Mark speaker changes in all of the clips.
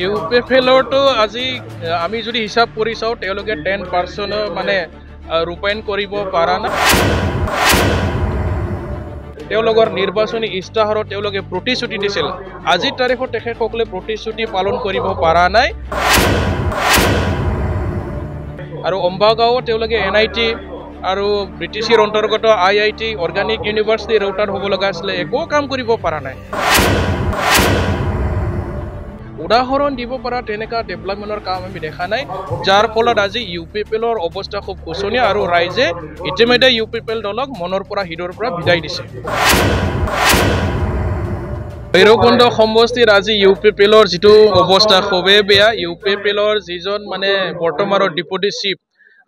Speaker 1: ইউপিএফএলৰটো আজি আমি যদি হিসাব কৰি চাওঁ তেওঁলোকে 10% মানে ৰূপায়ণ কৰিব পৰা নাই। তেওঁলোকৰ নিৰ্বাচনী ইস্তাহাৰত তেওঁলোকে প্ৰতিশ্ৰুতি দিছিল, আজিৰ তাৰিখত তেখেতসকলে প্ৰতিশ্ৰুতি পালন কৰিব পৰা নাই। আৰু অম্বাগাঁৱত তেওঁলোকে NIT আৰু ব্ৰিটিছৰ অন্তৰ্গত IIT অৰ্গেনিক ইউনিভাৰ্চিটি ৰোটাৰ হ'ব লগা আছিলে, একো কাম কৰিব পৰা নাই। উদাহৰণ দিব পৰা তেনেকা ডেভেলপমেণ্টৰ কাম আমি দেখা নাই, যাৰ ফলত আজি ইউপিএফএলৰ অৱস্থা খুব শোচনীয় আৰু ৰাইজে ইতিমধ্যে ইউপিএফএল দলক মনৰ পৰা হৃদয়ৰ পৰা বিদায় দিছে। ভৈৰৱকুণ্ড সমষ্টিৰ আজি ইউপিএফএলৰ যিটো অৱস্থা খুবেই বেয়া। ইউপিএফএলৰ যিজন মানে বৰ্তমানৰ ডিপুটি চিফ,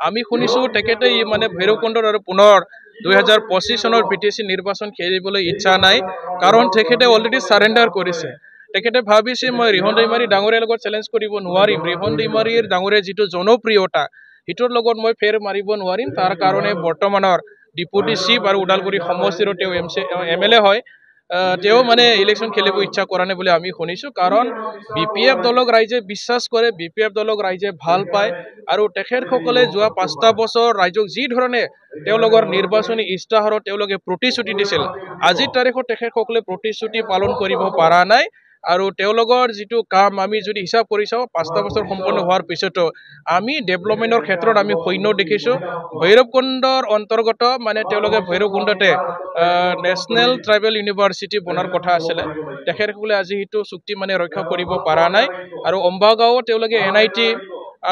Speaker 1: আমি শুনিছো তেখেতে মানে ভৈৰৱকুণ্ডৰ আৰু পুনৰ 2025 চনৰ BTC নিৰ্বাচন খেলিবলৈ ইচ্ছা নাই, কাৰণ তেখেতে অলৰেডি সাৰেণ্ডাৰ কৰিছে। তেখেতে ভাবিছে মই ৰিহন দৈমাৰী ডাঙৰীয়াৰ লগত চেলেঞ্জ কৰিব নোৱাৰিম, ৰিহন দৈমাৰীৰ ডাঙৰীয়াৰ যিটো জনপ্ৰিয়তা হিটোৰ লগত মই ফেৰ মাৰিব নোৱাৰিম। তাৰ কাৰণে বৰ্তমানৰ ডিপুটি চিফ আৰু ওদালগুৰি সমষ্টিৰ তেওঁ MLA হয়, তেওঁ মানে ইলেকশ্যন খেলিব ইচ্ছা কৰা নাই বুলি আমি শুনিছো। কাৰণ BPF দলক ৰাইজে বিশ্বাস কৰে, BPF দলক ৰাইজে ভাল পায়, আৰু তেখেতসকলে যোৱা 5টা বছৰ ৰাইজক যি ধৰণে তেওঁলোকৰ নিৰ্বাচনী ইস্তাহাৰত তেওঁলোকে প্ৰতিশ্ৰুতি দিছিল, আজিৰ তাৰিখত তেখেতসকলে প্ৰতিশ্ৰুতি পালন কৰিব পৰা নাই। আৰু তেওঁলোকৰ যিটো কাম আমি যদি হিসাব কৰি চাওঁ, 5টা বছৰ সম্পন্ন হোৱাৰ পিছতো আমি ডেভেলপমেণ্টৰ ক্ষেত্ৰত আমি শূন্য দেখিছো। ভৈৰৱকুণ্ডৰ অন্তৰ্গত মানে তেওঁলোকে ভৈৰৱকুণ্ডতে নেশ্যনেল ট্ৰাইবেল ইউনিভাৰ্চিটি বনাৰ কথা আছিলে, তেখেতসকলে আজি সেইটো চুক্তি মানে ৰক্ষা কৰিব পৰা নাই। আৰু অম্বাগাঁৱত তেওঁলোকে NIT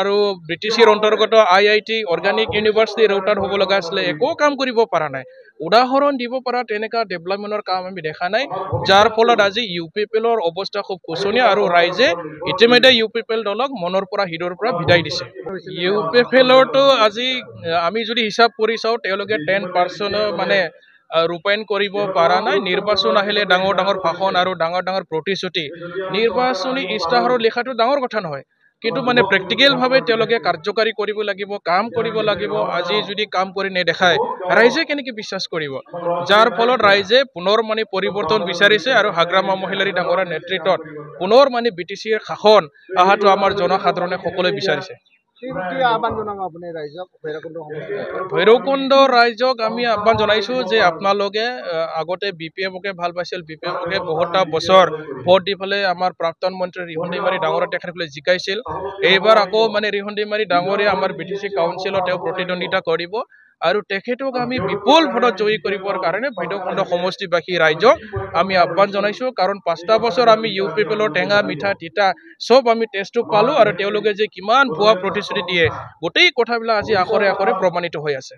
Speaker 1: আৰু ব্ৰিটিছৰ অন্তৰ্গত IIT অৰ্গেনিক ইউনিভাৰ্চিটি ৰোটাৰ হ'ব লগা আছিলে, একো কাম কৰিব পৰা নাই। উদাহৰণ দিব পৰা তেনেকা ডেভেলপমেণ্টৰ কাম আমি দেখা নাই, যাৰ ফলত আজি ইউপিএফএলৰ অৱস্থা খুব শোচনীয় আৰু ৰাইজে ইতিমধ্যে ইউপিএফএল দলক মনৰ পৰা হৃদয়ৰ পৰা বিদায় দিছে। ইউপিএফএলৰটো আজি আমি যদি হিসাব কৰি চাওঁ তেওঁলোকে 10% মানে ৰূপায়ণ কৰিব পৰা নাই। নিৰ্বাচন আহিলে ডাঙৰ ডাঙৰ ভাষণ আৰু ডাঙৰ ডাঙৰ প্ৰতিশ্ৰুতি, নিৰ্বাচনী ইস্তাহাৰত লিখাটো ডাঙৰ কথা নহয়, কিন্তু মানে প্ৰেক্টিকেল ভাৱে তেওঁলোকে কাৰ্যকাৰী কৰিব লাগিব, কাম কৰিব লাগিব। আজি যদি কাম কৰি নেদেখায় ৰাইজে কেনেকে বিশ্বাস কৰিব, যাৰ ফলত ৰাইজে পুনৰ মানে পৰিৱৰ্তন বিচাৰিছে। আৰু হাগ্ৰামা মহিলাৰী ডাঙৰীয়াৰ নেতৃত্বত পুনৰ মানে BTCৰ শাসন অহাটো আমাৰ জনসাধাৰণে সকলোৱে বিচাৰিছে। ভৈৰৱকুণ্ড ৰাইজক আমি আহ্বান জনাইছো যে আপোনালোকে আগতে BPFকে ভাল পাইছিল, BPFকে বহুতটা বছৰ ভোট দি পেলাই আমাৰ প্ৰাক্তন মন্ত্ৰী ৰিহন দৈমাৰী ডাঙৰীয়া তেখেতসকলে জিকাইছিল। এইবাৰ আকৌ মানে ৰিহন দৈমাৰী ডাঙৰীয়া আমাৰ BTC কাউন্সিলত তেওঁ প্ৰতিদ্বন্দ্বিতা কৰিব, আৰু তেখেতক আমি বিপুল ভোটত জয়ী কৰিবৰ কাৰণে ভৈৰৱকুণ্ড সমষ্টিবাসী ৰাইজক আমি আহ্বান জনাইছো। কাৰণ 5টা বছৰ আমি ইউপিএফএলৰ টেঙা মিঠা তিতা চব আমি টেষ্টটো পালো, আৰু তেওঁলোকে যে কিমান ভুৱা প্ৰতিশ্ৰুতি দিয়ে গোটেই কথাবিলাক আজি আখৰে আখৰে প্ৰমাণিত হৈ আছে।